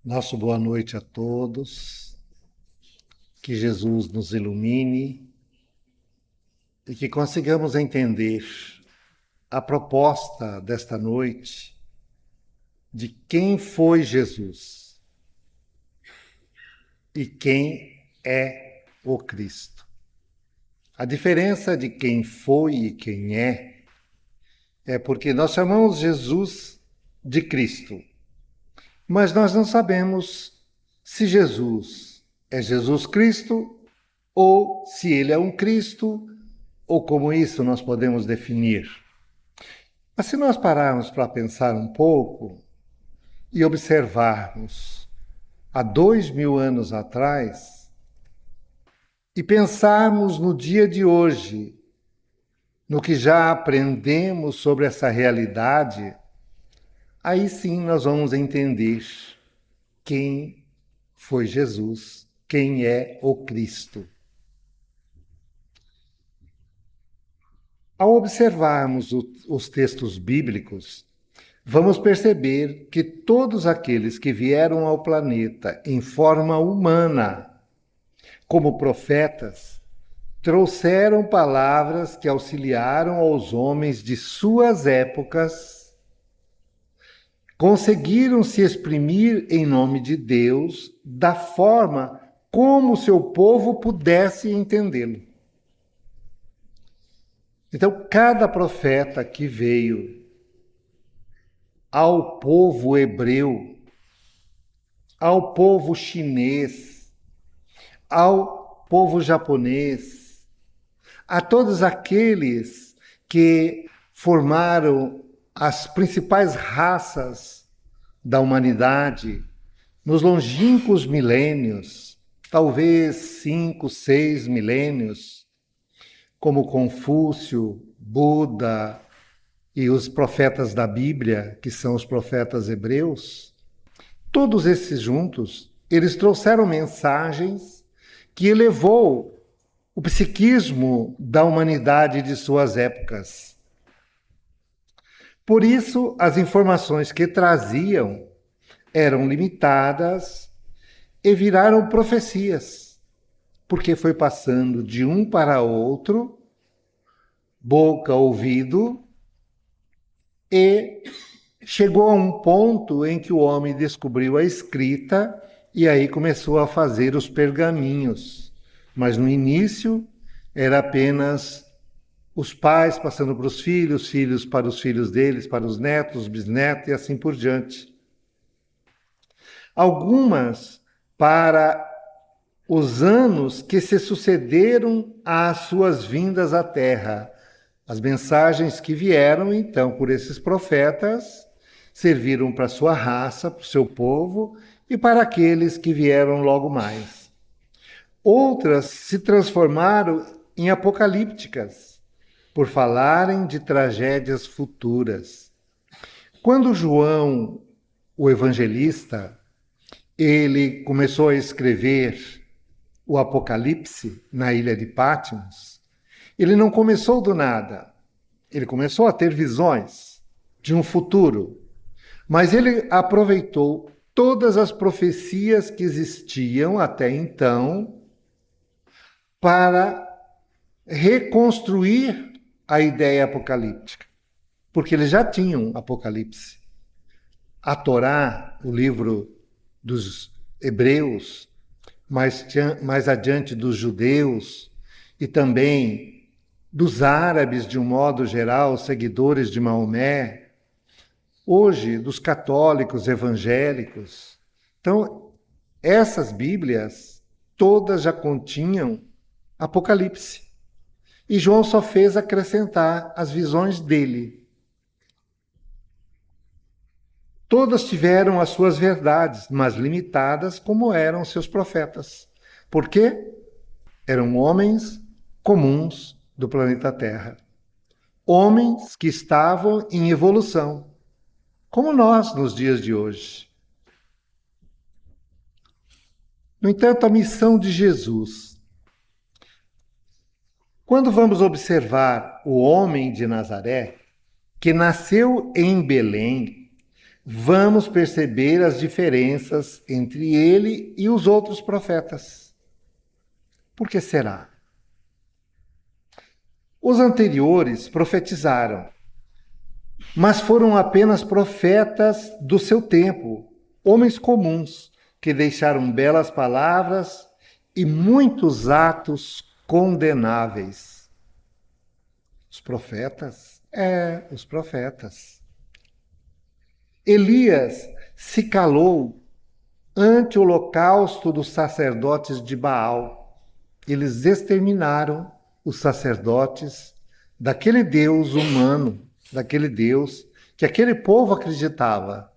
Nosso boa noite a todos, que Jesus nos ilumine e que consigamos entender a proposta desta noite de quem foi Jesus e quem é o Cristo. A diferença de quem foi e quem é porque nós chamamos Jesus de Cristo, mas nós não sabemos se Jesus é Jesus Cristo ou se ele é um Cristo, ou como isso nós podemos definir. Mas se nós pararmos para pensar um pouco e observarmos há 2000 anos atrás e pensarmos no dia de hoje, no que já aprendemos sobre essa realidade, aí sim nós vamos entender quem foi Jesus, quem é o Cristo. Ao observarmos os textos bíblicos, vamos perceber que todos aqueles que vieram ao planeta em forma humana, como profetas, trouxeram palavras que auxiliaram aos homens de suas épocas, conseguiram se exprimir em nome de Deus da forma como o seu povo pudesse entendê-lo. Então, cada profeta que veio ao povo hebreu, ao povo chinês, ao povo japonês, a todos aqueles que formaram as principais raças da humanidade nos longínquos milênios, talvez 5, 6 milênios, como Confúcio, Buda e os profetas da Bíblia, que são os profetas hebreus, todos esses juntos, eles trouxeram mensagens que elevou o psiquismo da humanidade de suas épocas. Por isso, as informações que traziam eram limitadas e viraram profecias, porque foi passando de um para outro, boca, ouvido, e chegou a um ponto em que o homem descobriu a escrita e aí começou a fazer os pergaminhos. Mas no início era apenas os pais passando para os filhos para os filhos deles, para os netos, bisnetos e assim por diante. Algumas para os anos que se sucederam às suas vindas à Terra. As mensagens que vieram, então, por esses profetas, serviram para a sua raça, para o seu povo e para aqueles que vieram logo mais. Outras se transformaram em apocalípticas, por falarem de tragédias futuras. Quando João, o evangelista, ele começou a escrever o Apocalipse na ilha de Patmos, ele não começou do nada. Ele começou a ter visões de um futuro, mas ele aproveitou todas as profecias que existiam até então para reconstruir a ideia apocalíptica, porque eles já tinham Apocalipse. A Torá, o livro dos hebreus, mais adiante dos judeus e também dos árabes de um modo geral, seguidores de Maomé, hoje dos católicos evangélicos. Então, essas Bíblias todas já continham Apocalipse. E João só fez acrescentar as visões dele. Todas tiveram as suas verdades, mas limitadas como eram seus profetas. Por quê? Eram homens comuns do planeta Terra. Homens que estavam em evolução, como nós nos dias de hoje. No entanto, a missão de Jesus. Quando vamos observar o homem de Nazaré, que nasceu em Belém, vamos perceber as diferenças entre ele e os outros profetas. Por que será? Os anteriores profetizaram, mas foram apenas profetas do seu tempo, homens comuns, que deixaram belas palavras e muitos atos condenáveis. Os profetas? Os profetas. Elias se calou ante o holocausto dos sacerdotes de Baal. Eles exterminaram os sacerdotes daquele Deus humano, daquele Deus que aquele povo acreditava,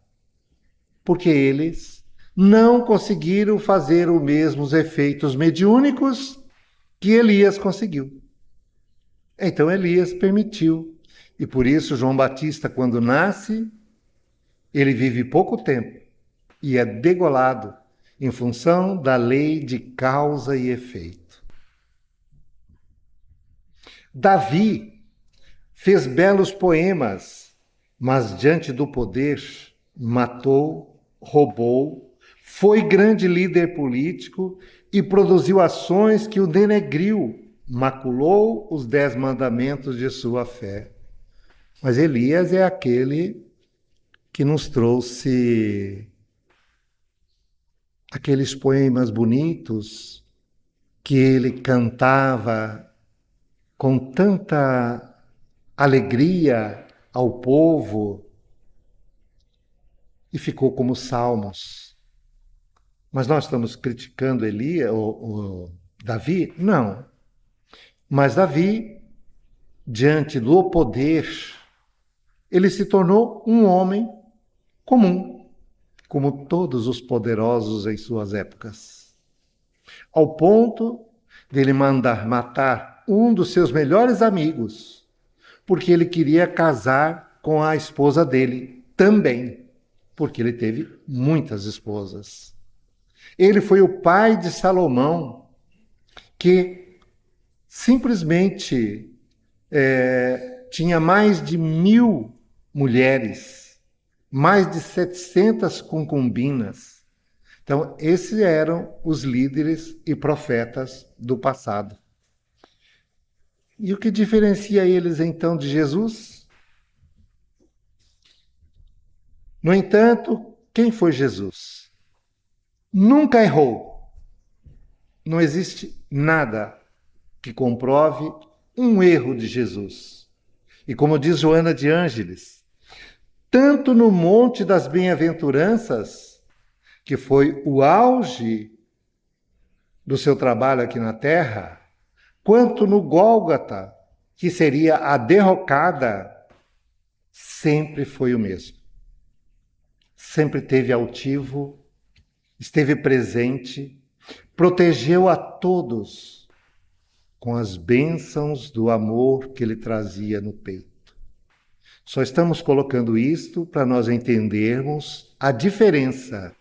porque eles não conseguiram fazer os mesmos efeitos mediúnicos que Elias conseguiu. Então Elias permitiu, e por isso João Batista, quando nasce, ele vive pouco tempo e é degolado em função da lei de causa e efeito. Davi fez belos poemas, mas diante do poder matou, roubou, foi grande líder político e produziu ações que o denegriu, maculou os 10 mandamentos de sua fé. Mas Elias é aquele que nos trouxe aqueles poemas bonitos que ele cantava com tanta alegria ao povo e ficou como salmos. Mas nós estamos criticando Elias, ou Davi? Não. Mas Davi, diante do poder, ele se tornou um homem comum, como todos os poderosos em suas épocas, ao ponto de ele mandar matar um dos seus melhores amigos, porque ele queria casar com a esposa dele também, porque ele teve muitas esposas. Ele foi o pai de Salomão, que simplesmente tinha mais de 1000 mulheres, mais de 700 concubinas. Então, esses eram os líderes e profetas do passado. E o que diferencia eles, então, de Jesus? No entanto, quem foi Jesus? Nunca errou. Não existe nada que comprove um erro de Jesus. E como diz Joana de Ângeles, tanto no Monte das Bem-aventuranças, que foi o auge do seu trabalho aqui na Terra, quanto no Gólgota, que seria a derrocada, sempre foi o mesmo. Sempre teve altivo, esteve presente, protegeu a todos com as bênçãos do amor que ele trazia no peito. Só estamos colocando isto para nós entendermos a diferença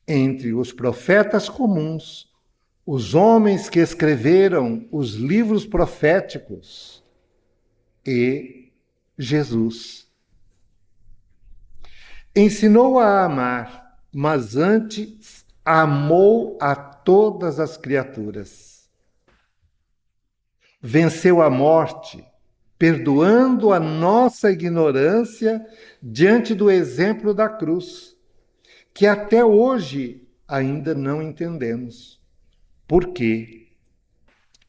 entre os profetas comuns, os homens que escreveram os livros proféticos, e Jesus. Ensinou a amar, mas antes amou a todas as criaturas. Venceu a morte, perdoando a nossa ignorância diante do exemplo da cruz, que até hoje ainda não entendemos. Por quê?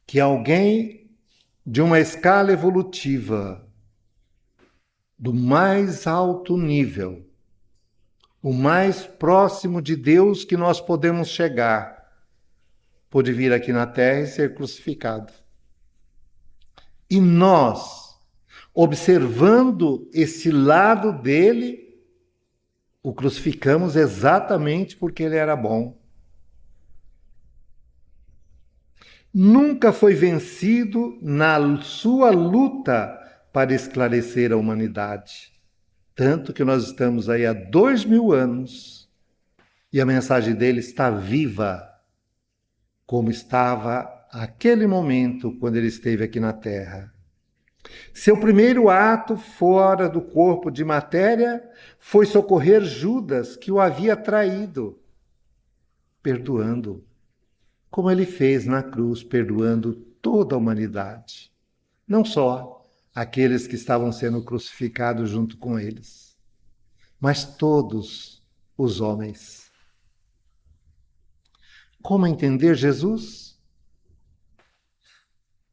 Que alguém de uma escala evolutiva do mais alto nível, o mais próximo de Deus que nós podemos chegar, pôde vir aqui na Terra e ser crucificado. E nós, observando esse lado dele, o crucificamos exatamente porque ele era bom. Nunca foi vencido na sua luta para esclarecer a humanidade. Tanto que nós estamos aí há 2000 anos e a mensagem dele está viva, como estava aquele momento quando ele esteve aqui na Terra. Seu primeiro ato fora do corpo de matéria foi socorrer Judas, que o havia traído, perdoando, como ele fez na cruz, perdoando toda a humanidade, não só aqueles que estavam sendo crucificados junto com eles, mas todos os homens. Como entender Jesus?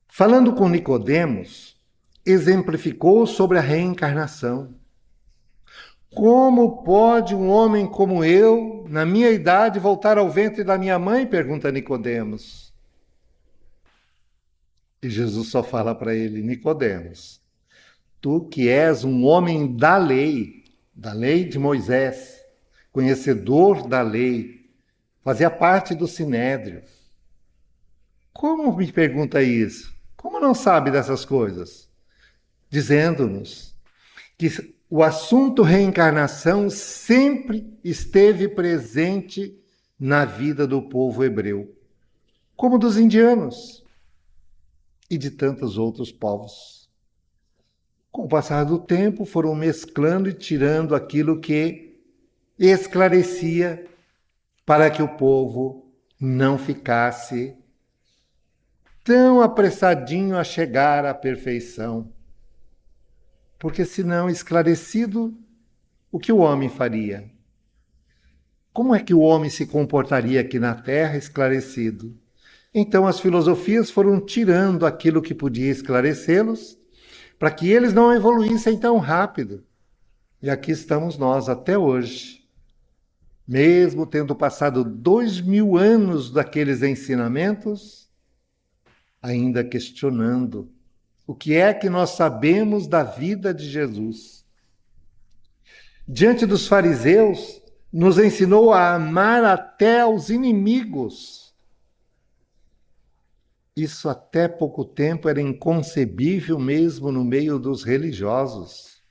Falando com Nicodemos, exemplificou sobre a reencarnação. Como pode um homem como eu, na minha idade, voltar ao ventre da minha mãe? Pergunta Nicodemos. E Jesus só fala para ele: Nicodemos, tu que és um homem da lei de Moisés, conhecedor da lei, fazia parte do Sinédrio. Como me pergunta isso? Como não sabe dessas coisas? Dizendo-nos que o assunto reencarnação sempre esteve presente na vida do povo hebreu, como dos indianos e de tantos outros povos. Com o passar do tempo, foram mesclando e tirando aquilo que esclarecia para que o povo não ficasse tão apressadinho a chegar à perfeição. Porque, senão, esclarecido, o que o homem faria? Como é que o homem se comportaria aqui na Terra esclarecido? Então, as filosofias foram tirando aquilo que podia esclarecê-los, para que eles não evoluíssem tão rápido. E aqui estamos nós até hoje, mesmo tendo passado 2000 anos daqueles ensinamentos, ainda questionando o que é que nós sabemos da vida de Jesus. Diante dos fariseus, nos ensinou a amar até aos inimigos. Isso até pouco tempo era inconcebível mesmo no meio dos religiosos.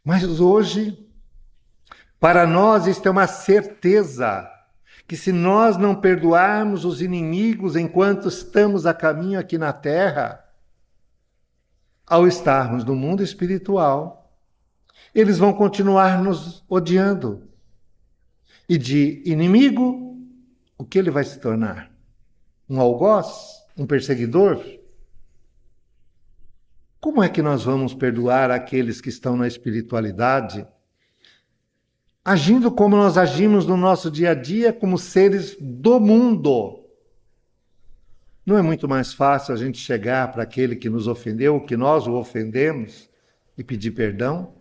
Mas hoje, para nós, isto é uma certeza, que se nós não perdoarmos os inimigos enquanto estamos a caminho aqui na Terra, ao estarmos no mundo espiritual, eles vão continuar nos odiando. E de inimigo, o que ele vai se tornar? Um algoz? Um perseguidor? Como é que nós vamos perdoar aqueles que estão na espiritualidade, agindo como nós agimos no nosso dia a dia, como seres do mundo? Não é muito mais fácil a gente chegar para aquele que nos ofendeu, que nós o ofendemos, e pedir perdão?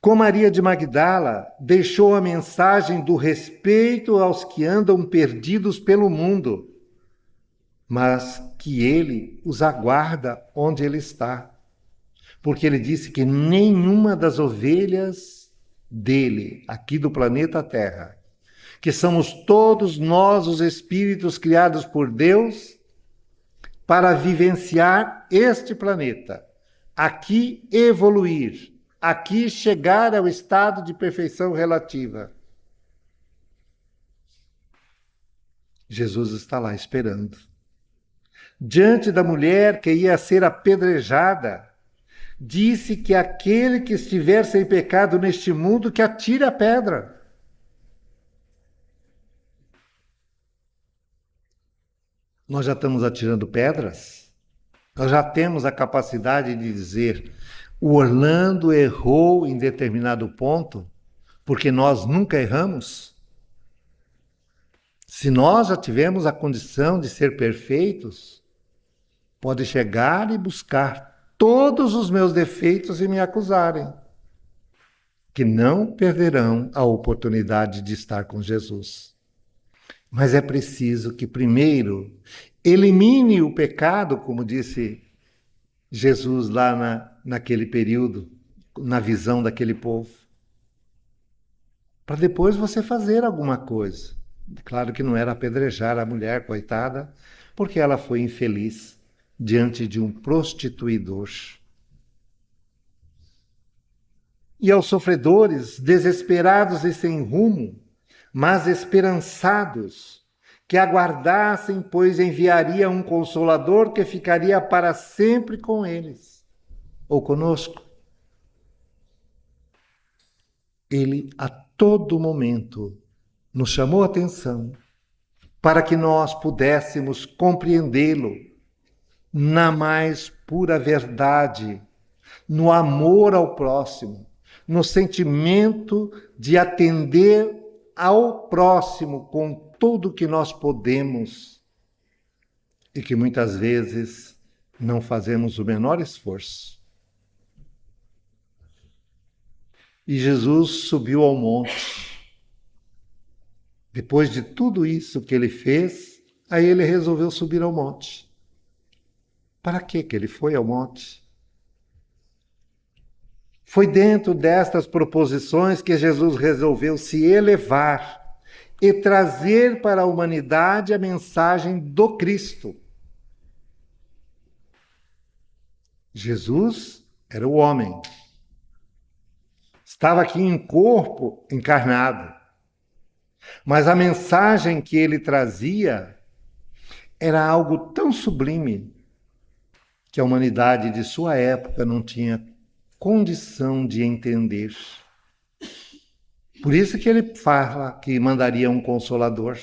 Com Maria de Magdala, deixou a mensagem do respeito aos que andam perdidos pelo mundo, mas que ele os aguarda onde ele está. Porque ele disse que nenhuma das ovelhas dele, aqui do planeta Terra, que somos todos nós os espíritos criados por Deus para vivenciar este planeta, aqui evoluir, aqui chegar ao estado de perfeição relativa. Jesus está lá esperando. Diante da mulher que ia ser apedrejada, disse que aquele que estiver sem pecado neste mundo, que atire a pedra. Nós já estamos atirando pedras? Nós já temos a capacidade de dizer: o Orlando errou em determinado ponto, porque nós nunca erramos? Se nós já tivemos a condição de ser perfeitos, pode chegar e buscar todos os meus defeitos e me acusarem, que não perderão a oportunidade de estar com Jesus. Mas é preciso que primeiro elimine o pecado, como disse Jesus lá naquele período, na visão daquele povo, para depois você fazer alguma coisa. Claro que não era apedrejar a mulher, coitada, porque ela foi infeliz diante de um prostituidor. E aos sofredores, desesperados e sem rumo, mas esperançados, que aguardassem, pois enviaria um Consolador que ficaria para sempre com eles, ou conosco. Ele, a todo momento, nos chamou a atenção para que nós pudéssemos compreendê-lo na mais pura verdade, no amor ao próximo, no sentimento de atender ao próximo com tudo que nós podemos e que muitas vezes não fazemos o menor esforço. E Jesus subiu ao monte. Depois de tudo isso que ele fez, aí ele resolveu subir ao monte. Para que ele foi ao monte? Foi dentro destas proposições que Jesus resolveu se elevar e trazer para a humanidade a mensagem do Cristo. Jesus era o homem. Estava aqui em corpo encarnado. Mas a mensagem que ele trazia era algo tão sublime que a humanidade de sua época não tinha condição de entender. Por isso que ele fala que mandaria um Consolador,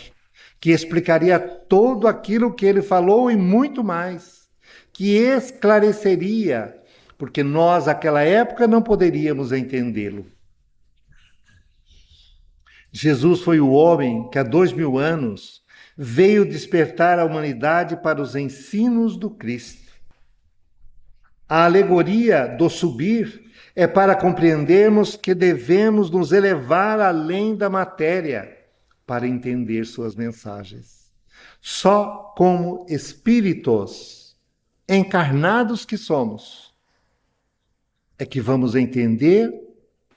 que explicaria todo aquilo que ele falou e muito mais, que esclareceria, porque nós, naquela época, não poderíamos entendê-lo. Jesus foi o homem que há 2000 anos veio despertar a humanidade para os ensinos do Cristo. A alegoria do subir é para compreendermos que devemos nos elevar além da matéria para entender suas mensagens. Só como espíritos encarnados que somos é que vamos entender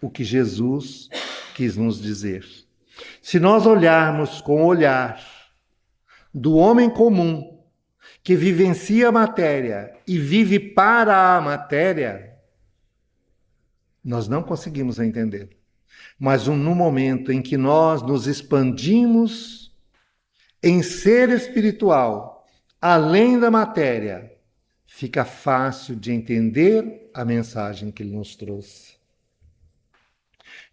o que Jesus quis nos dizer. Se nós olharmos com o olhar do homem comum, que vivencia a matéria e vive para a matéria, nós não conseguimos entender. Mas no momento em que nós nos expandimos em ser espiritual, além da matéria, fica fácil de entender a mensagem que ele nos trouxe.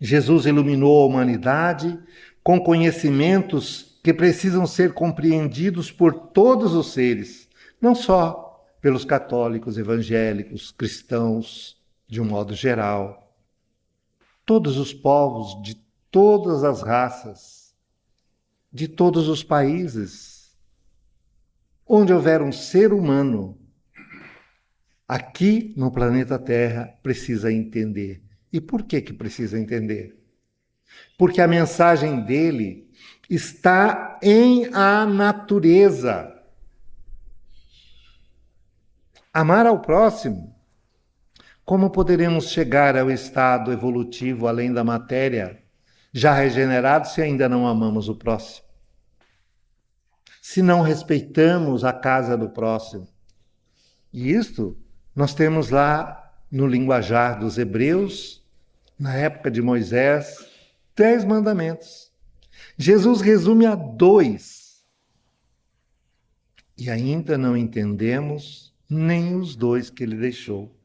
Jesus iluminou a humanidade com conhecimentos que precisam ser compreendidos por todos os seres, não só pelos católicos, evangélicos, cristãos, de um modo geral. Todos os povos, de todas as raças, de todos os países, onde houver um ser humano, aqui no planeta Terra, precisa entender. E por que precisa entender? Porque a mensagem dele está em a natureza. Amar ao próximo. Como poderemos chegar ao estado evolutivo além da matéria, já regenerado, se ainda não amamos o próximo? Se não respeitamos a casa do próximo? E isto nós temos lá no linguajar dos hebreus, na época de Moisés, 10 mandamentos. Jesus resume a 2. E ainda não entendemos nem os 2 que ele deixou.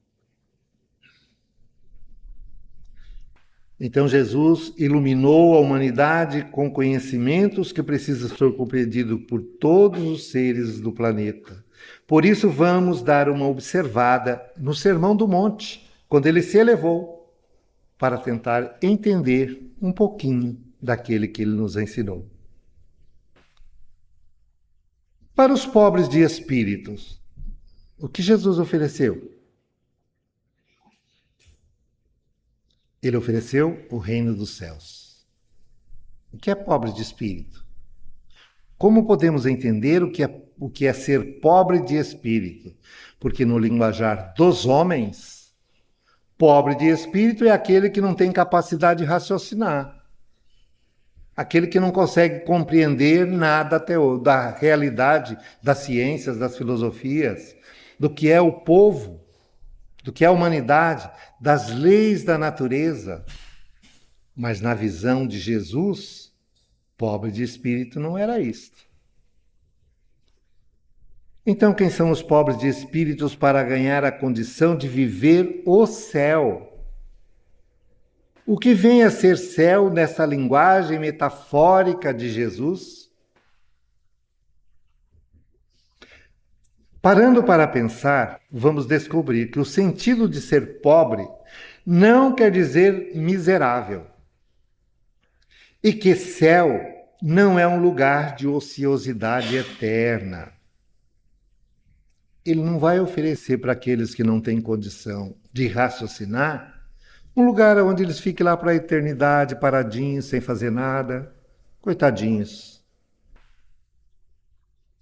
Então Jesus iluminou a humanidade com conhecimentos que precisam ser compreendidos por todos os seres do planeta. Por isso vamos dar uma observada no Sermão do Monte, quando ele se elevou, para tentar entender um pouquinho daquele que ele nos ensinou. Para os pobres de espíritos, o que Jesus ofereceu? Ele ofereceu o reino dos céus. O que é pobre de espírito? Como podemos entender o que é ser pobre de espírito? Porque no linguajar dos homens, pobre de espírito é aquele que não tem capacidade de raciocinar. Aquele que não consegue compreender nada da realidade das ciências, das filosofias, do que é o povo, do que é a humanidade, das leis da natureza. Mas na visão de Jesus, pobre de espírito não era isto. Então, quem são os pobres de espíritos para ganhar a condição de viver o céu? O que vem a ser céu nessa linguagem metafórica de Jesus? Parando para pensar, vamos descobrir que o sentido de ser pobre não quer dizer miserável. E que céu não é um lugar de ociosidade eterna. Ele não vai oferecer para aqueles que não têm condição de raciocinar um lugar onde eles fiquem lá para a eternidade, paradinhos, sem fazer nada. Coitadinhos.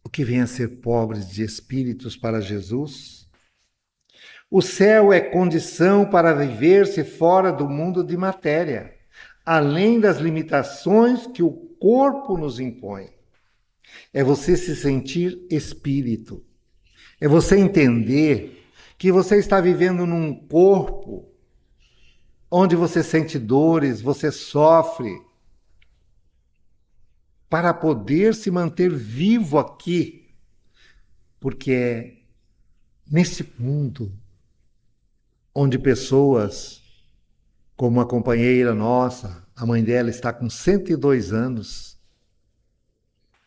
O que vem a ser pobres de espíritos para Jesus? O céu é condição para viver-se fora do mundo de matéria, além das limitações que o corpo nos impõe. É você se sentir espírito. É você entender que você está vivendo num corpo onde você sente dores, você sofre, para poder se manter vivo aqui. Porque é nesse mundo onde pessoas, como uma companheira nossa, a mãe dela está com 102 anos,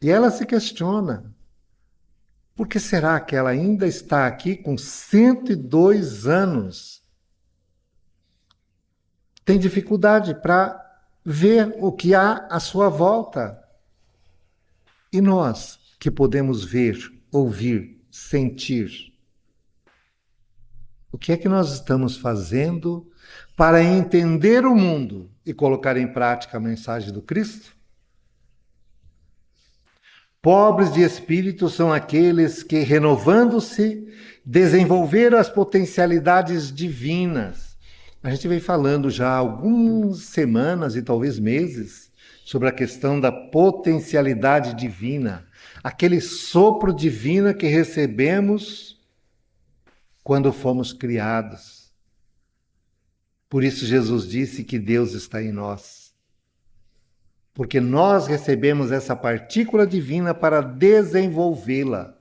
e ela se questiona, por que será que ela ainda está aqui com 102 anos? Tem dificuldade para ver o que há à sua volta. E nós, que podemos ver, ouvir, sentir, o que é que nós estamos fazendo para entender o mundo e colocar em prática a mensagem do Cristo? Pobres de espírito são aqueles que, renovando-se, desenvolveram as potencialidades divinas. A gente vem falando já há algumas semanas e talvez meses sobre a questão da potencialidade divina, aquele sopro divino que recebemos quando fomos criados. Por isso Jesus disse que Deus está em nós. Porque nós recebemos essa partícula divina para desenvolvê-la.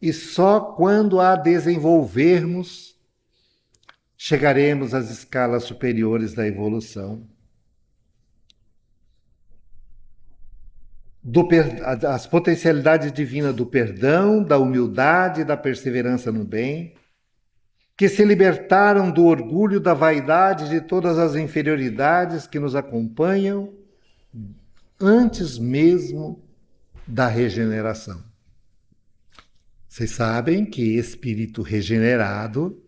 E só quando a desenvolvermos, chegaremos às escalas superiores da evolução. As potencialidades divinas do perdão, da humildade, da perseverança no bem, que se libertaram do orgulho, da vaidade, de todas as inferioridades que nos acompanham antes mesmo da regeneração. Vocês sabem que espírito regenerado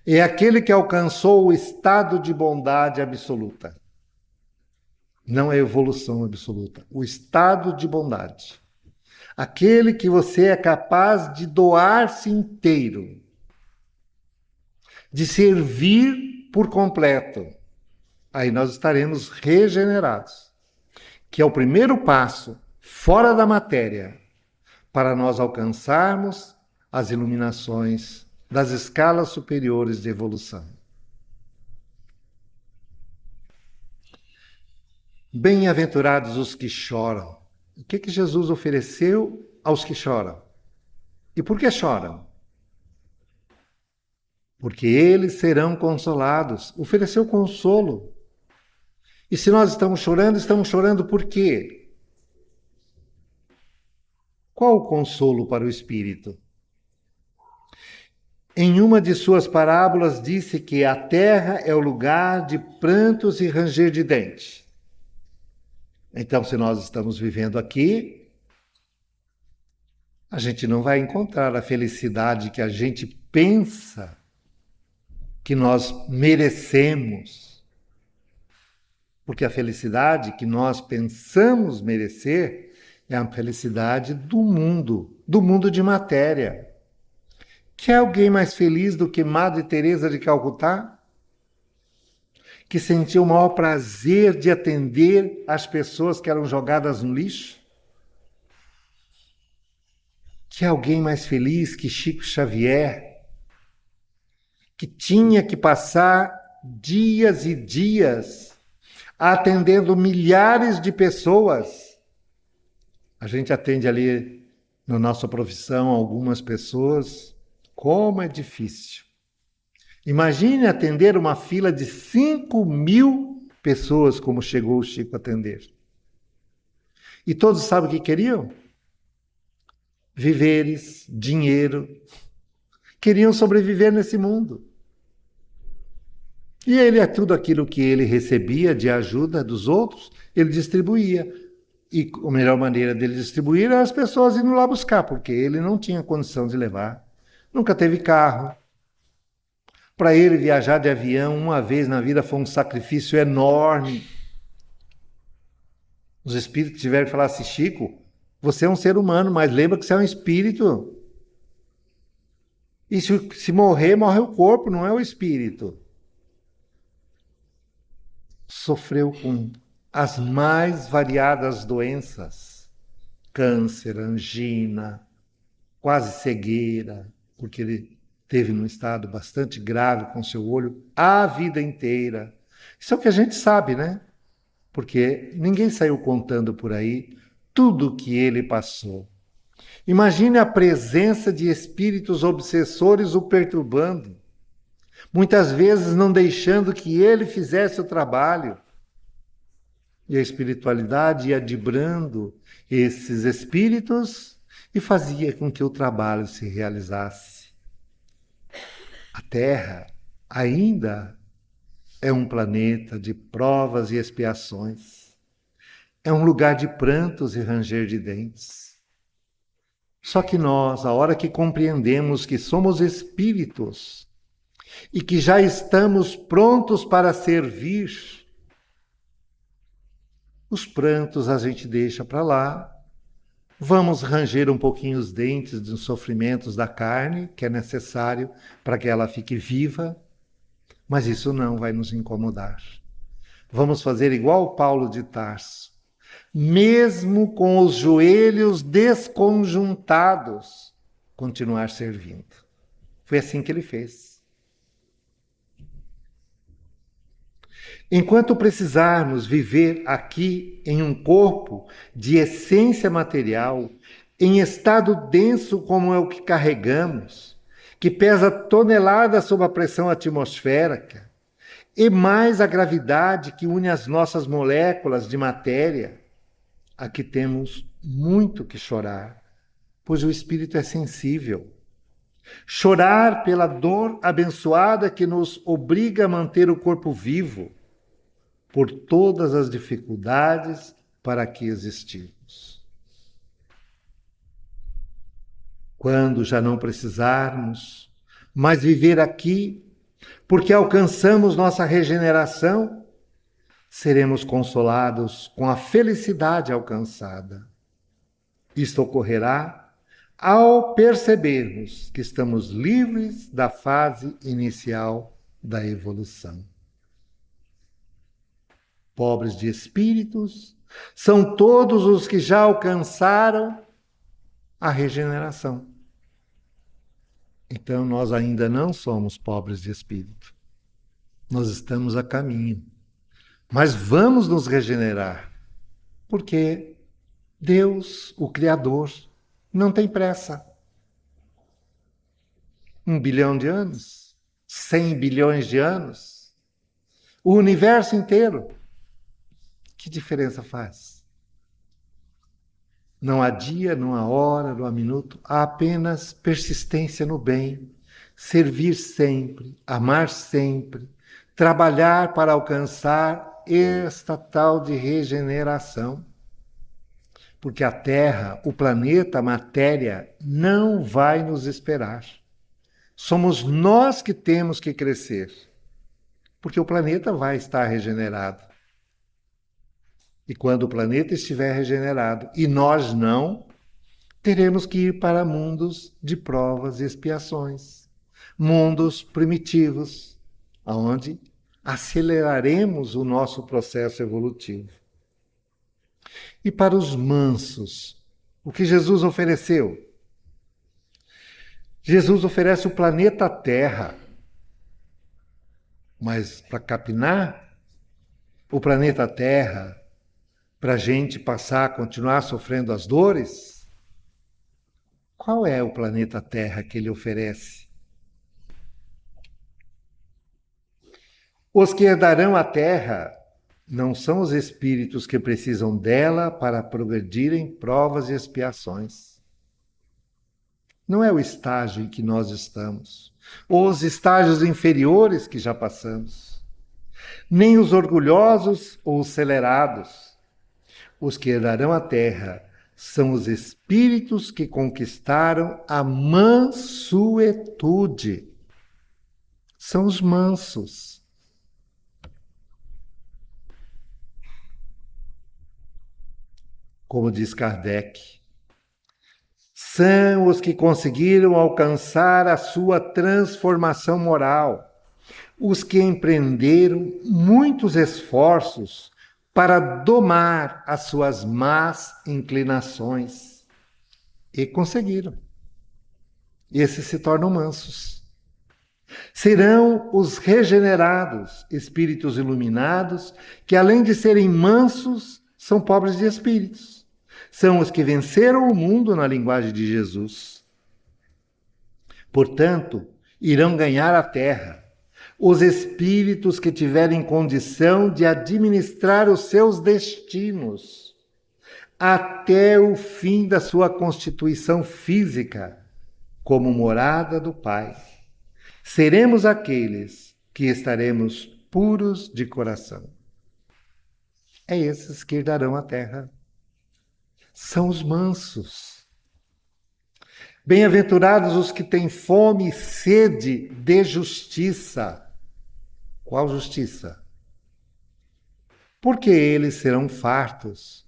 é aquele que alcançou o estado de bondade absoluta. Não é evolução absoluta, o estado de bondade. Aquele que você é capaz de doar-se inteiro, de servir por completo. Aí nós estaremos regenerados, que é o primeiro passo fora da matéria para nós alcançarmos as iluminações das escalas superiores de evolução. Bem-aventurados os que choram. O que Jesus ofereceu aos que choram? E por que choram? Porque eles serão consolados. Ofereceu consolo. E se nós estamos chorando por quê? Qual o consolo para o espírito? Em uma de suas parábolas disse que a terra é o lugar de prantos e ranger de dentes. Então, se nós estamos vivendo aqui, a gente não vai encontrar a felicidade que a gente pensa que nós merecemos. Porque a felicidade que nós pensamos merecer é a felicidade do mundo de matéria. Quer alguém mais feliz do que Madre Teresa de Calcutá? Que sentiu o maior prazer de atender as pessoas que eram jogadas no lixo? Que alguém mais feliz que Chico Xavier, que tinha que passar dias e dias atendendo milhares de pessoas? A gente atende ali Na nossa profissão, algumas pessoas, como é difícil. Imagine atender uma fila de 5.000 pessoas, como chegou o Chico a atender. E todos sabem o que queriam? Viveres, dinheiro. Queriam sobreviver nesse mundo. E ele, tudo aquilo que ele recebia de ajuda dos outros, ele distribuía. E a melhor maneira dele distribuir era as pessoas indo lá buscar, porque ele não tinha condição de levar. Nunca teve carro. Para ele viajar de avião uma vez na vida foi um sacrifício enorme. Os espíritos tiveram que falar assim: Chico, você é um ser humano, mas lembra que você é um espírito. E se morrer, morre o corpo, não é o espírito. Sofreu com as mais variadas doenças: câncer, angina, quase cegueira, porque ele teve num estado bastante grave com seu olho a vida inteira. Isso é o que a gente sabe, né? Porque ninguém saiu contando por aí tudo que ele passou. Imagine a presença de espíritos obsessores o perturbando, muitas vezes não deixando que ele fizesse o trabalho. E a espiritualidade ia dibrando esses espíritos e fazia com que o trabalho se realizasse. A Terra ainda é um planeta de provas e expiações. É um lugar de prantos e ranger de dentes. Só que nós, a hora que compreendemos que somos espíritos e que já estamos prontos para servir, os prantos a gente deixa para lá, vamos ranger um pouquinho os dentes dos sofrimentos da carne, que é necessário para que ela fique viva, mas isso não vai nos incomodar. Vamos fazer igual Paulo de Tarso, mesmo com os joelhos desconjuntados, continuar servindo. Foi assim que ele fez. Enquanto precisarmos viver aqui em um corpo de essência material, em estado denso como é o que carregamos, que pesa toneladas sob a pressão atmosférica, e mais a gravidade que une as nossas moléculas de matéria, aqui temos muito que chorar, pois o espírito é sensível. Chorar pela dor abençoada que nos obriga a manter o corpo vivo, por todas as dificuldades para que existimos. Quando já não precisarmos mais viver aqui, porque alcançamos nossa regeneração, seremos consolados com a felicidade alcançada. Isto ocorrerá ao percebermos que estamos livres da fase inicial da evolução. Pobres de espíritos são todos os que já alcançaram a regeneração. Então nós ainda não somos pobres de espírito. Nós estamos a caminho. Mas vamos nos regenerar, porque Deus, o Criador, não tem pressa. 1 bilhão de anos? 100 bilhões de anos? O universo inteiro? Que diferença faz? Não há dia, não há hora, não há minuto, há apenas persistência no bem, servir sempre, amar sempre, trabalhar para alcançar esta tal de regeneração. Porque a Terra, o planeta, a matéria, não vai nos esperar. Somos nós que temos que crescer, porque o planeta vai estar regenerado. E quando o planeta estiver regenerado e nós não, teremos que ir para mundos de provas e expiações, mundos primitivos, onde aceleraremos o nosso processo evolutivo. E para os mansos, o que Jesus ofereceu? Jesus oferece o planeta Terra, mas para capinar o planeta Terra, para a gente passar a continuar sofrendo as dores, Qual é o planeta Terra que ele oferece? Os que herdarão a Terra não são os espíritos que precisam dela para progredirem provas e expiações. Não é o estágio em que nós estamos, ou os estágios inferiores que já passamos, nem os orgulhosos ou os acelerados. Os que herdarão a terra são os espíritos que conquistaram a mansuetude. São os mansos. Como diz Kardec, são os que conseguiram alcançar a sua transformação moral, os que empreenderam muitos esforços para domar as suas más inclinações e conseguiram. Esses se tornam mansos. Serão os regenerados, espíritos iluminados, que além de serem mansos, são pobres de espíritos. São os que venceram o mundo na linguagem de Jesus. Portanto, irão ganhar a terra os espíritos que tiverem condição de administrar os seus destinos até o fim da sua constituição física, como morada do Pai. Seremos aqueles que estaremos puros de coração. É esses que herdarão a terra. São os mansos. Bem-aventurados os que têm fome e sede de justiça. Qual justiça? Porque eles serão fartos.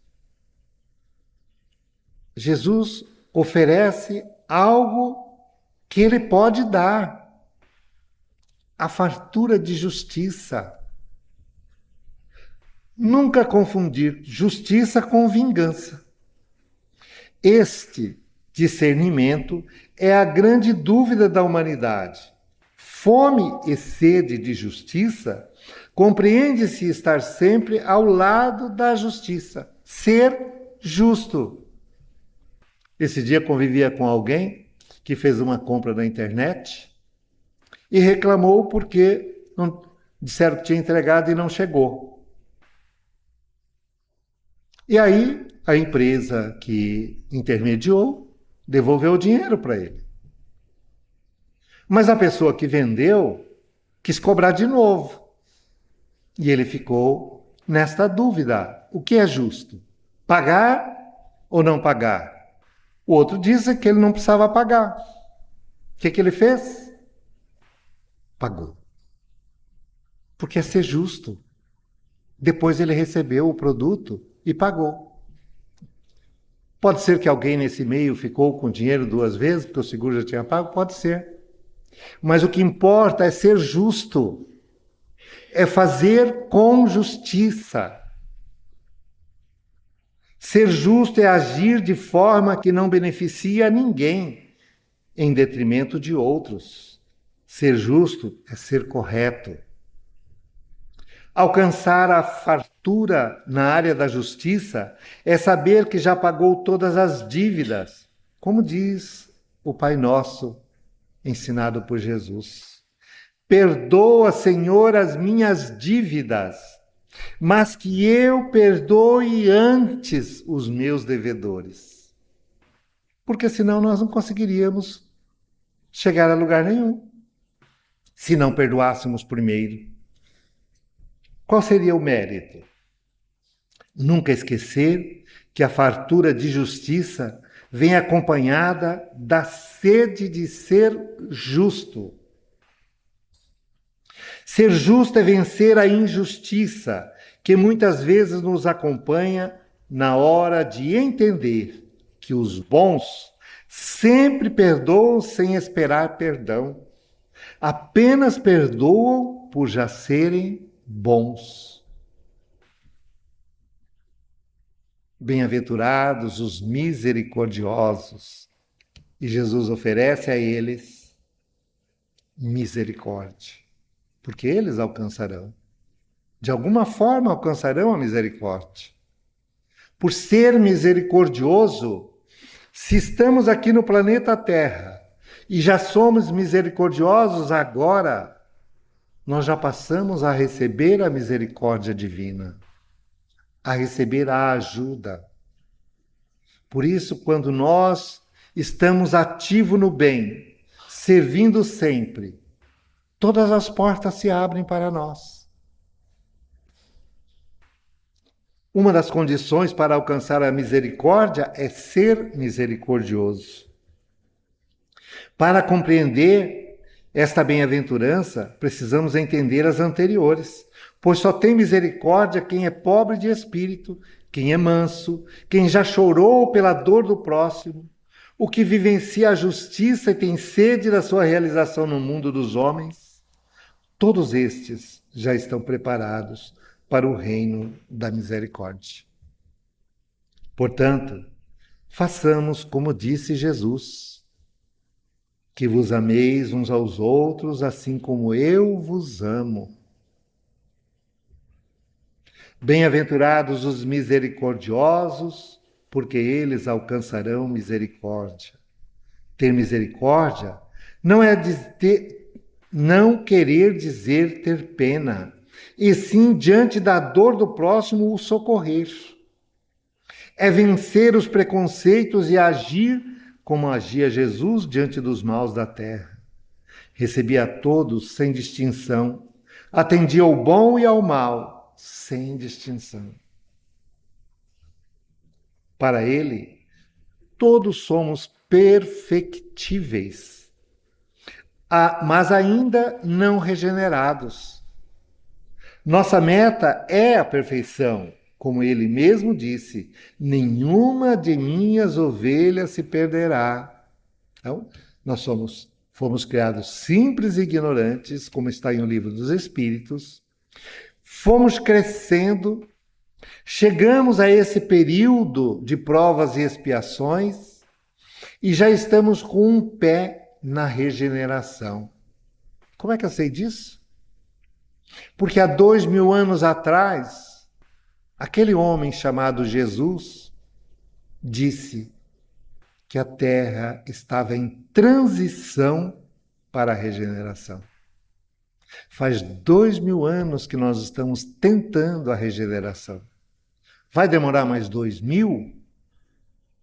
Jesus oferece algo que ele pode dar. A fartura de justiça. Nunca confundir justiça com vingança. Este discernimento é a grande dúvida da humanidade. Fome e sede de justiça compreende-se estar sempre ao lado da justiça, ser justo. Esse dia convivia com alguém que fez uma compra na internet e reclamou porque disseram que tinha entregado e não chegou. E aí a empresa que intermediou devolveu o dinheiro para ele. Mas a pessoa que vendeu quis cobrar de novo. E ele ficou nesta dúvida. O que é justo? Pagar ou não pagar? O outro disse que ele não precisava pagar. O que ele fez? Pagou. Porque é ser justo. Depois ele recebeu o produto e pagou. Pode ser que alguém nesse meio ficou com o dinheiro 2 vezes, porque o seguro já tinha pago? Pode ser. Mas o que importa é ser justo. É fazer com justiça. Ser justo é agir de forma que não beneficia a ninguém, em detrimento de outros. Ser justo é ser correto. Alcançar a fartura na área da justiça é saber que já pagou todas as dívidas, como diz o Pai Nosso, ensinado por Jesus. Perdoa, Senhor, as minhas dívidas, mas que eu perdoe antes os meus devedores. Porque senão nós não conseguiríamos chegar a lugar nenhum, se não perdoássemos primeiro. Qual seria o mérito? Nunca esquecer que a fartura de justiça vem acompanhada da sede de ser justo. Ser justo é vencer a injustiça, que muitas vezes nos acompanha na hora de entender que os bons sempre perdoam sem esperar perdão. Apenas perdoam por já serem bons. Bem-aventurados os misericordiosos. E Jesus oferece a eles misericórdia, porque eles alcançarão. De alguma forma alcançarão a misericórdia. Por ser misericordioso, Se estamos aqui no planeta Terra e já somos misericordiosos agora, nós já passamos a receber a misericórdia divina, a receber a ajuda. Por isso, quando nós estamos ativos no bem, servindo sempre, todas as portas se abrem para nós. Uma das condições para alcançar a misericórdia é ser misericordioso. Para compreender esta bem-aventurança, precisamos entender as anteriores, pois só tem misericórdia quem é pobre de espírito, quem é manso, quem já chorou pela dor do próximo, o que vivencia a justiça e tem sede da sua realização no mundo dos homens. Todos estes já estão preparados para o reino da misericórdia. Portanto, façamos como disse Jesus, que vos ameis uns aos outros, assim como eu vos amo. Bem-aventurados os misericordiosos, porque eles alcançarão misericórdia. Ter misericórdia não querer dizer ter pena, e sim, diante da dor do próximo, o socorrer. É vencer os preconceitos e agir como agia Jesus diante dos maus da terra. Recebia a todos sem distinção, atendia ao bom e ao mal, sem distinção. Para ele, todos somos perfectíveis, mas ainda não regenerados. Nossa meta é a perfeição, como ele mesmo disse, nenhuma de minhas ovelhas se perderá. Então, nós fomos criados simples e ignorantes, como está em O Livro dos Espíritos, fomos crescendo, chegamos a esse período de provas e expiações e já estamos com um pé na regeneração. Como é que eu sei disso? Porque há 2000 anos atrás, aquele homem chamado Jesus disse que a Terra estava em transição para a regeneração. Faz 2000 anos que nós estamos tentando a regeneração. Vai demorar mais 2000?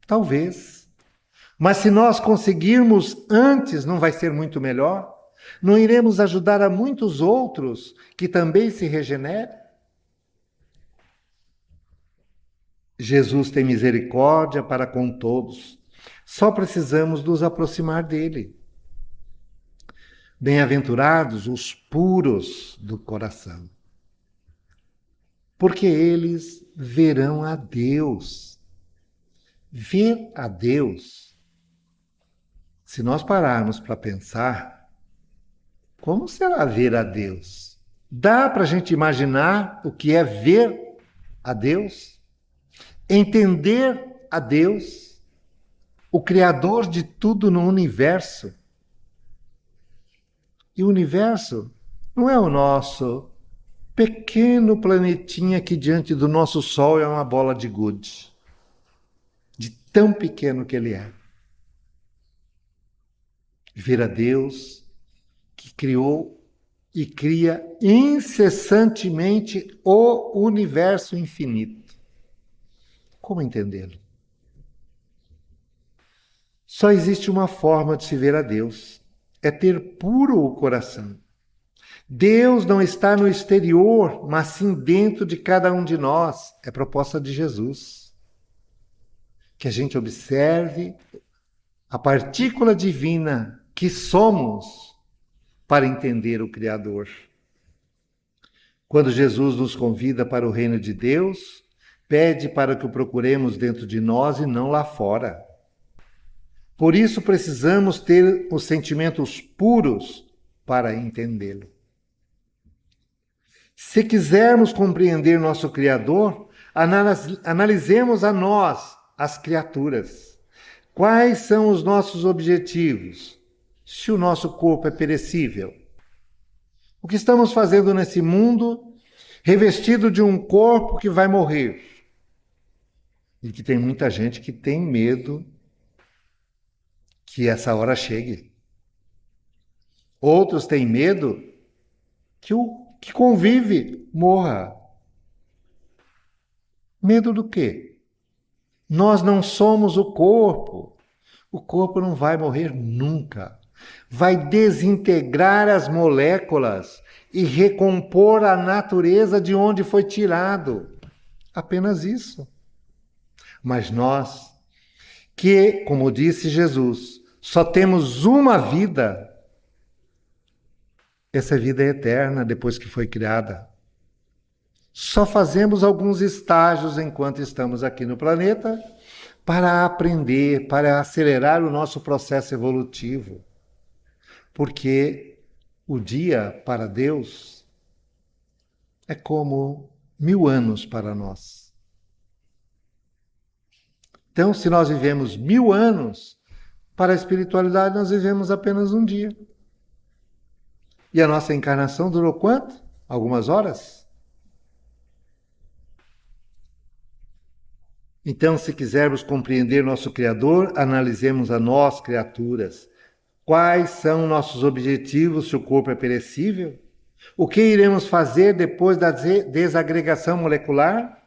Talvez. Mas se nós conseguirmos antes, não vai ser muito melhor? Não iremos ajudar a muitos outros que também se regenerem? Jesus tem misericórdia para com todos. Só precisamos nos aproximar dele. Bem-aventurados os puros do coração, porque eles verão a Deus. Ver a Deus, se nós pararmos para pensar, como será ver a Deus? Dá para a gente imaginar o que é ver a Deus? Entender a Deus, o Criador de tudo no universo? E o universo não é o nosso pequeno planetinha que diante do nosso Sol é uma bola de gude, de tão pequeno que ele é. Ver a Deus que criou e cria incessantemente o universo infinito. Como entendê-lo? Só existe uma forma de se ver a Deus, é ter puro o coração. Deus não está no exterior, mas sim dentro de cada um de nós. É proposta de Jesus. Que a gente observe a partícula divina que somos para entender o Criador. Quando Jesus nos convida para o reino de Deus, pede para que o procuremos dentro de nós e não lá fora. Por isso precisamos ter os sentimentos puros para entendê-lo. Se quisermos compreender nosso Criador, analisemos a nós, as criaturas. Quais são os nossos objetivos? Se o nosso corpo é perecível, o que estamos fazendo nesse mundo revestido de um corpo que vai morrer? E que tem muita gente que tem medo que essa hora chegue. Outros têm medo que o que convive morra. Medo do quê? Nós não somos o corpo. O corpo não vai morrer nunca. Vai desintegrar as moléculas e recompor a natureza de onde foi tirado. Apenas isso. Mas nós, que, como disse Jesus, só temos uma vida, essa vida é eterna depois que foi criada. Só fazemos alguns estágios enquanto estamos aqui no planeta para aprender, para acelerar o nosso processo evolutivo. Porque o dia para Deus é como 1000 anos para nós. Então, se nós vivemos 1000 anos, para a espiritualidade nós vivemos apenas um dia. E a nossa encarnação durou quanto? Algumas horas? Então, se quisermos compreender nosso Criador, analisemos a nós, criaturas. Quais são nossos objetivos se o corpo é perecível? O que iremos fazer depois da desagregação molecular?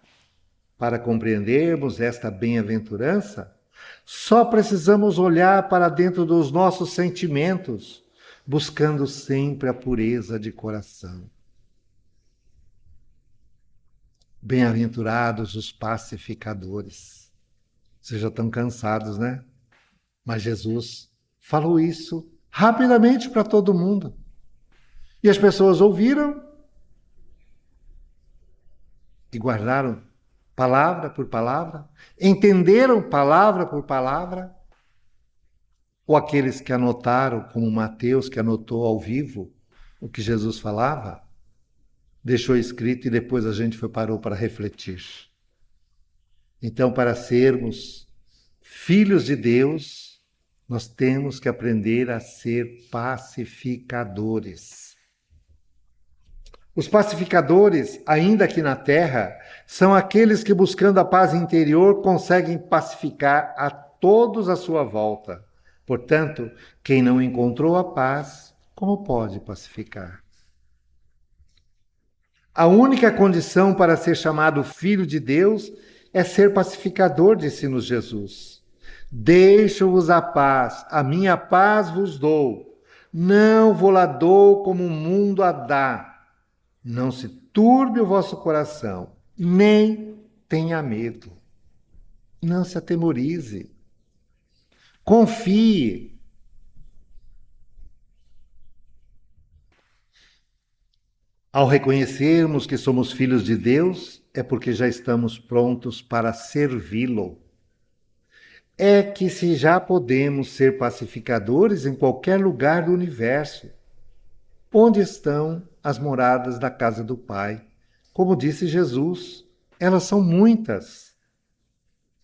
Para compreendermos esta bem-aventurança, só precisamos olhar para dentro dos nossos sentimentos, buscando sempre a pureza de coração. Bem-aventurados os pacificadores. Vocês já estão cansados, né? Mas Jesus falou isso rapidamente para todo mundo. E as pessoas ouviram e guardaram palavra por palavra, entenderam palavra por palavra, ou aqueles que anotaram, como Mateus, que anotou ao vivo o que Jesus falava, deixou escrito e depois a gente parou para refletir. Então, para sermos filhos de Deus, nós temos que aprender a ser pacificadores. Os pacificadores, ainda aqui na Terra, são aqueles que, buscando a paz interior, conseguem pacificar a todos à sua volta. Portanto, quem não encontrou a paz, como pode pacificar? A única condição para ser chamado filho de Deus é ser pacificador, disse-nos Jesus. Deixo-vos a paz, a minha paz vos dou. Não vou-la dou como o mundo a dá. Não se turbe o vosso coração, nem tenha medo. Não se atemorize. Confie. Ao reconhecermos que somos filhos de Deus, é porque já estamos prontos para servi-lo. É que se já podemos ser pacificadores em qualquer lugar do universo, onde estão as moradas da casa do Pai? Como disse Jesus, elas são muitas.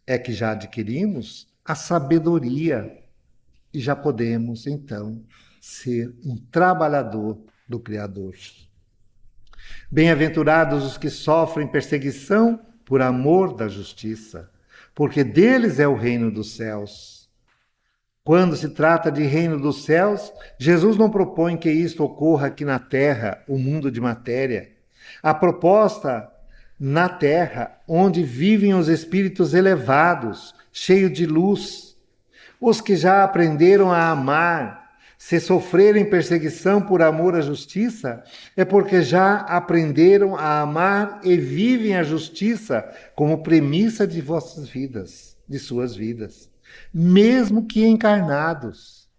É que já adquirimos a sabedoria e já podemos, então, ser um trabalhador do Criador. Bem-aventurados os que sofrem perseguição por amor da justiça, porque deles é o reino dos céus. Quando se trata de reino dos céus, Jesus não propõe que isto ocorra aqui na terra, o mundo de matéria. A proposta na terra, onde vivem os espíritos elevados, cheios de luz, os que já aprenderam a amar. Se sofrerem perseguição por amor à justiça, é porque já aprenderam a amar e vivem a justiça como premissa de vossas vidas, de suas vidas. Mesmo que encarnados.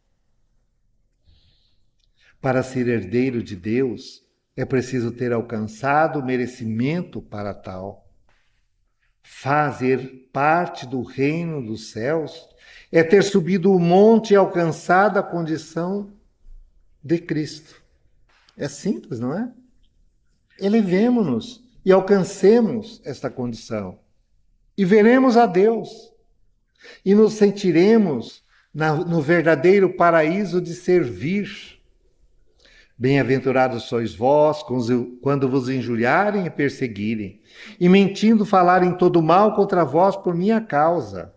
Para ser herdeiro de Deus, é preciso ter alcançado o merecimento para tal. Fazer parte do reino dos céus é ter subido o monte e alcançado a condição de Cristo. É simples, não é? Elevemo-nos e alcancemos esta condição. E veremos a Deus. E nos sentiremos no verdadeiro paraíso de servir. Bem-aventurados sois vós quando vos injuriarem e perseguirem, e mentindo falarem todo mal contra vós por minha causa.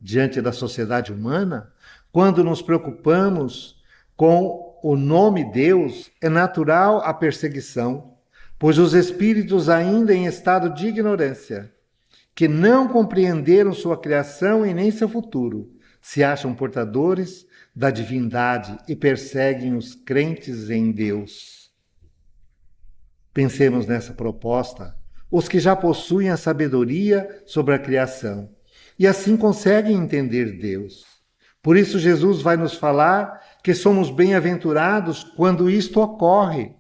Diante da sociedade humana, Quando nos preocupamos com o nome Deus, é natural a perseguição, pois os espíritos ainda em estado de ignorância, que não compreenderam sua criação e nem seu futuro, se acham portadores da divindade e perseguem os crentes em Deus. Pensemos nessa proposta, os que já possuem a sabedoria sobre a criação e assim conseguem entender Deus. Por isso Jesus vai nos falar que somos bem-aventurados quando isto ocorre.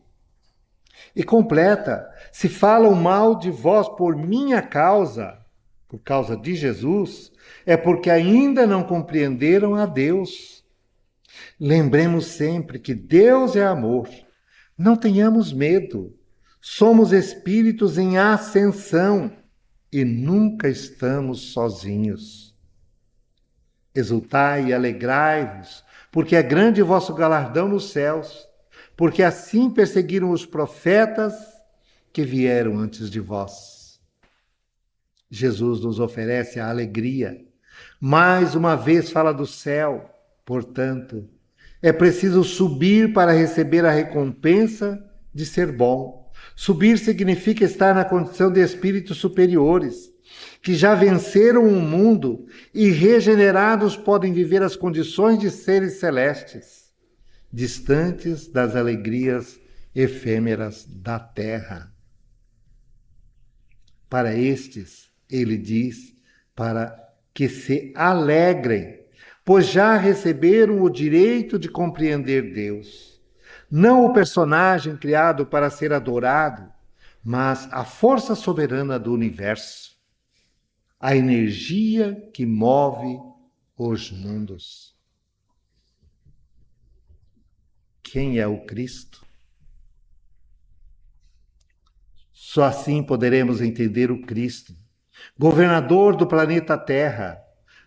E completa: se falam mal de vós por minha causa, por causa de Jesus, é porque ainda não compreenderam a Deus. Lembremos sempre que Deus é amor. Não tenhamos medo. Somos espíritos em ascensão e nunca estamos sozinhos. Exultai e alegrai-vos, porque é grande o vosso galardão nos céus, porque assim perseguiram os profetas que vieram antes de vós. Jesus nos oferece a alegria. Mais uma vez fala do céu. Portanto, é preciso subir para receber a recompensa de ser bom. Subir significa estar na condição de espíritos superiores, que já venceram o mundo e regenerados podem viver as condições de seres celestes, distantes das alegrias efêmeras da terra. Para estes, ele diz, para que se alegrem, pois já receberam o direito de compreender Deus. Não o personagem criado para ser adorado, mas a força soberana do universo, a energia que move os mundos. Quem é o Cristo? Só assim poderemos entender o Cristo, governador do planeta Terra,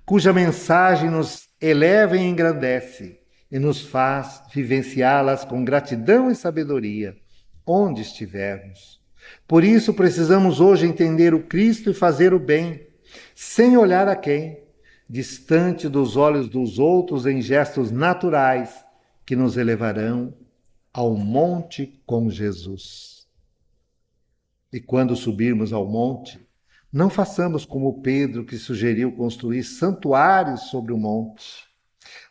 cuja mensagem nos eleva e engrandece e nos faz vivenciá-las com gratidão e sabedoria, onde estivermos. Por isso precisamos hoje entender o Cristo e fazer o bem, sem olhar a quem, distante dos olhos dos outros em gestos naturais que nos elevarão ao monte com Jesus. E quando subirmos ao monte, não façamos como Pedro, que sugeriu construir santuários sobre o monte,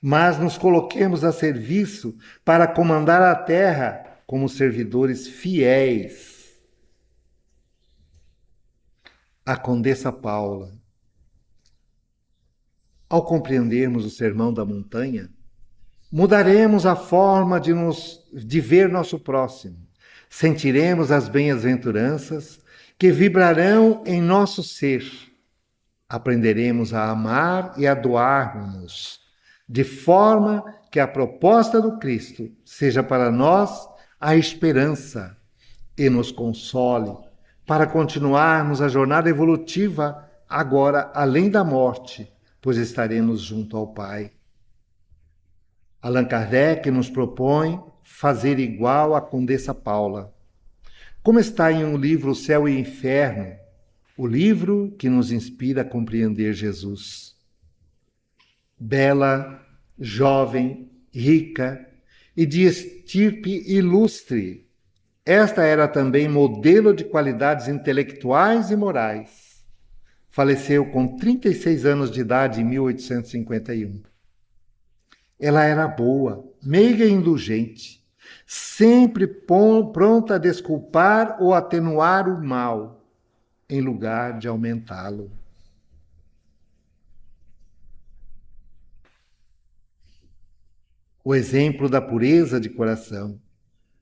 mas nos coloquemos a serviço para comandar a terra como servidores fiéis. A Condessa Paula. Ao compreendermos o Sermão da Montanha, mudaremos a forma de ver nosso próximo. Sentiremos as bem-aventuranças que vibrarão em nosso ser. Aprenderemos a amar e a doar-nos, de forma que a proposta do Cristo seja para nós a esperança e nos console para continuarmos a jornada evolutiva agora além da morte, pois estaremos junto ao Pai. Allan Kardec nos propõe fazer igual à Condessa Paula. Como está em um livro O Céu e o Inferno, o livro que nos inspira a compreender Jesus. Bela, jovem, rica e de estirpe ilustre, esta era também modelo de qualidades intelectuais e morais. Faleceu com 36 anos de idade em 1851. Ela era boa, meiga e indulgente, sempre pronta a desculpar ou atenuar o mal, em lugar de aumentá-lo. O exemplo da pureza de coração.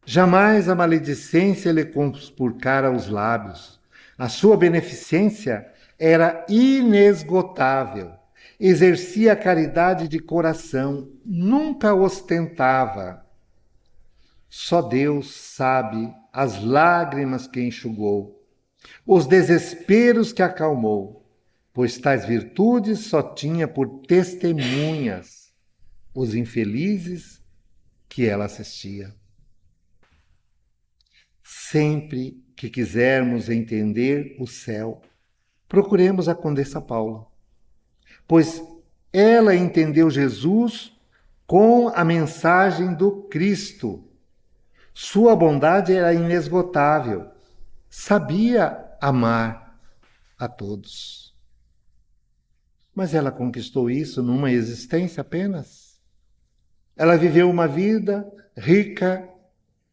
Jamais a maledicência lhe conspurcara os lábios. A sua beneficência era inesgotável. Exercia a caridade de coração, nunca ostentava. Só Deus sabe as lágrimas que enxugou, os desesperos que acalmou, pois tais virtudes só tinha por testemunhas os infelizes que ela assistia. Sempre que quisermos entender o céu, procuremos a Condessa Paula, pois ela entendeu Jesus com a mensagem do Cristo. Sua bondade era inesgotável. Sabia amar a todos. Mas ela conquistou isso numa existência apenas. Ela viveu uma vida rica,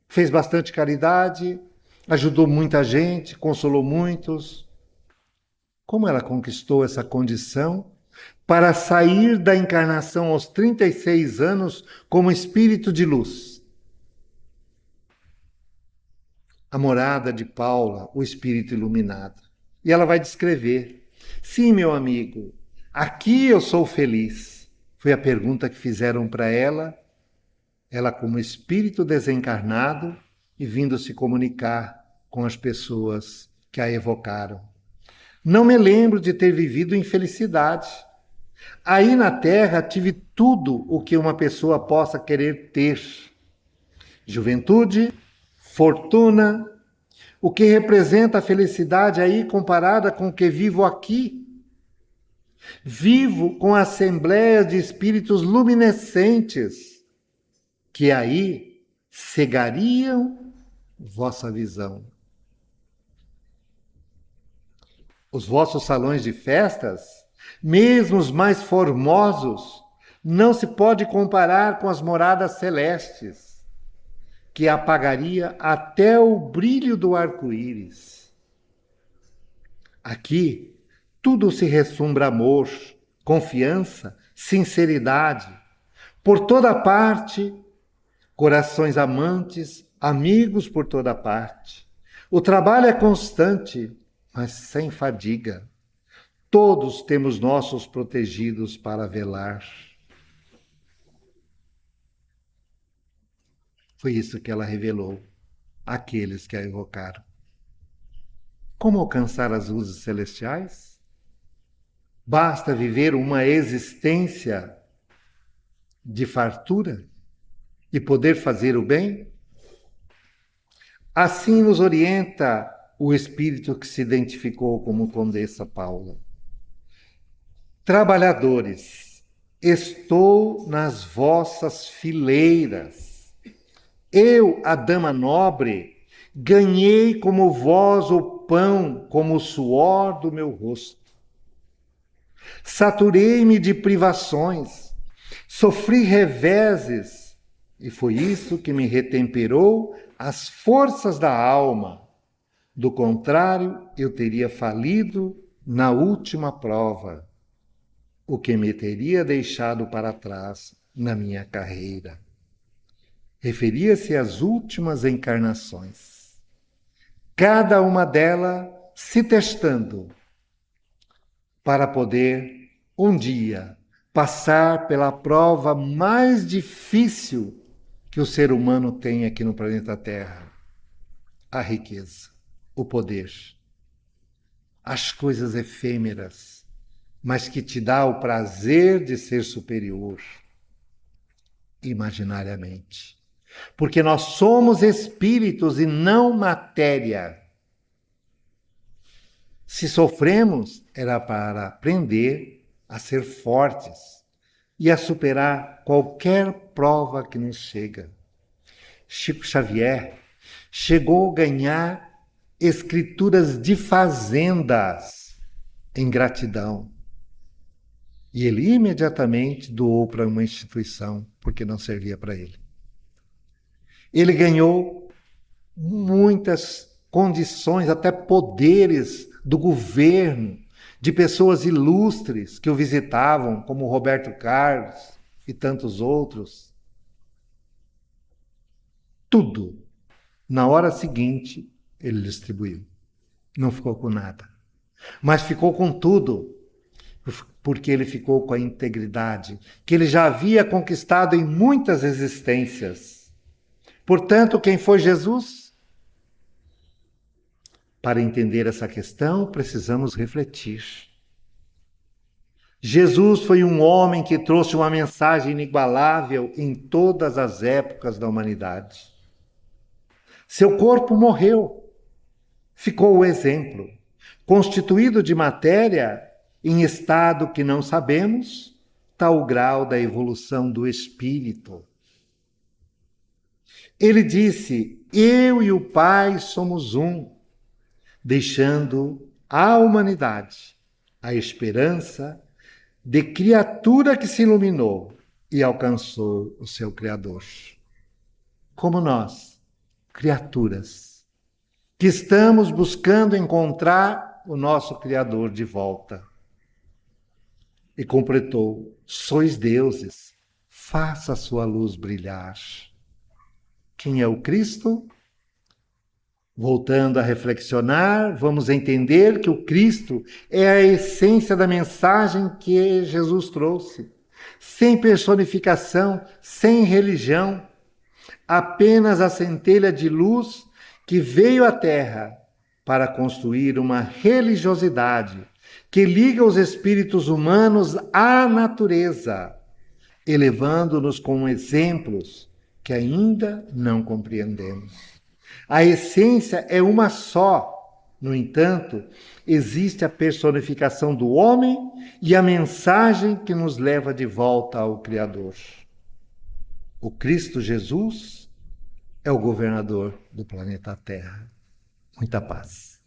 fez bastante caridade, ajudou muita gente, consolou muitos. Como ela conquistou essa condição para sair da encarnação aos 36 anos como espírito de luz? A morada de Paula, o espírito iluminado. E ela vai descrever: sim, meu amigo, aqui eu sou feliz. Foi a pergunta que fizeram para ela como espírito desencarnado e vindo se comunicar com as pessoas que a evocaram. Não me lembro de ter vivido infelicidade. Aí na Terra tive tudo o que uma pessoa possa querer ter: juventude, fortuna, o que representa a felicidade aí comparada com o que vivo aqui. Vivo com assembleias de espíritos luminescentes, que aí cegariam vossa visão. Os vossos salões de festas, mesmo os mais formosos, não se pode comparar com as moradas celestes, que apagaria até o brilho do arco-íris. Aqui, tudo se ressumbra amor, confiança, sinceridade. Por toda parte, corações amantes, amigos por toda parte. O trabalho é constante, mas sem fadiga. Todos temos nossos protegidos para velar. Foi isso que ela revelou àqueles que a evocaram. Como alcançar as luzes celestiais? Basta viver uma existência de fartura e poder fazer o bem? Assim nos orienta o espírito que se identificou como Condessa Paula. Trabalhadores, estou nas vossas fileiras. Eu, a dama nobre, ganhei como vós o pão, como o suor do meu rosto. Saturei-me de privações, sofri reveses, e foi isso que me retemperou as forças da alma. Do contrário, eu teria falido na última prova, o que me teria deixado para trás na minha carreira. Referia-se às últimas encarnações, cada uma delas se testando para poder um dia passar pela prova mais difícil que o ser humano tem aqui no planeta Terra: a riqueza, o poder, as coisas efêmeras, mas que te dá o prazer de ser superior imaginariamente. Porque nós somos espíritos e não matéria. Se sofremos, era para aprender a ser fortes e a superar qualquer prova que nos chega. Chico Xavier chegou a ganhar escrituras de fazendas em gratidão. E ele imediatamente doou para uma instituição, porque não servia para ele. Ele ganhou muitas condições, até poderes do governo, de pessoas ilustres que o visitavam, como Roberto Carlos e tantos outros. Tudo, na hora seguinte, ele distribuiu. Não ficou com nada. Mas ficou com tudo, porque ele ficou com a integridade que ele já havia conquistado em muitas existências. Portanto, quem foi Jesus? Para entender essa questão, precisamos refletir. Jesus foi um homem que trouxe uma mensagem inigualável em todas as épocas da humanidade. Seu corpo morreu, ficou o exemplo, constituído de matéria em estado que não sabemos, tal grau da evolução do espírito. Ele disse: eu e o Pai somos um, deixando à humanidade a esperança de criatura que se iluminou e alcançou o seu Criador. Como nós, criaturas, que estamos buscando encontrar o nosso Criador de volta. E completou: sois deuses, faça a sua luz brilhar. Quem é o Cristo? Voltando a reflexionar, vamos entender que o Cristo é a essência da mensagem que Jesus trouxe. Sem personificação, sem religião, apenas a centelha de luz que veio à Terra para construir uma religiosidade que liga os espíritos humanos à natureza, elevando-nos com exemplos que ainda não compreendemos. A essência é uma só. No entanto, existe a personificação do homem e a mensagem que nos leva de volta ao Criador. O Cristo Jesus é o governador do planeta Terra. Muita paz.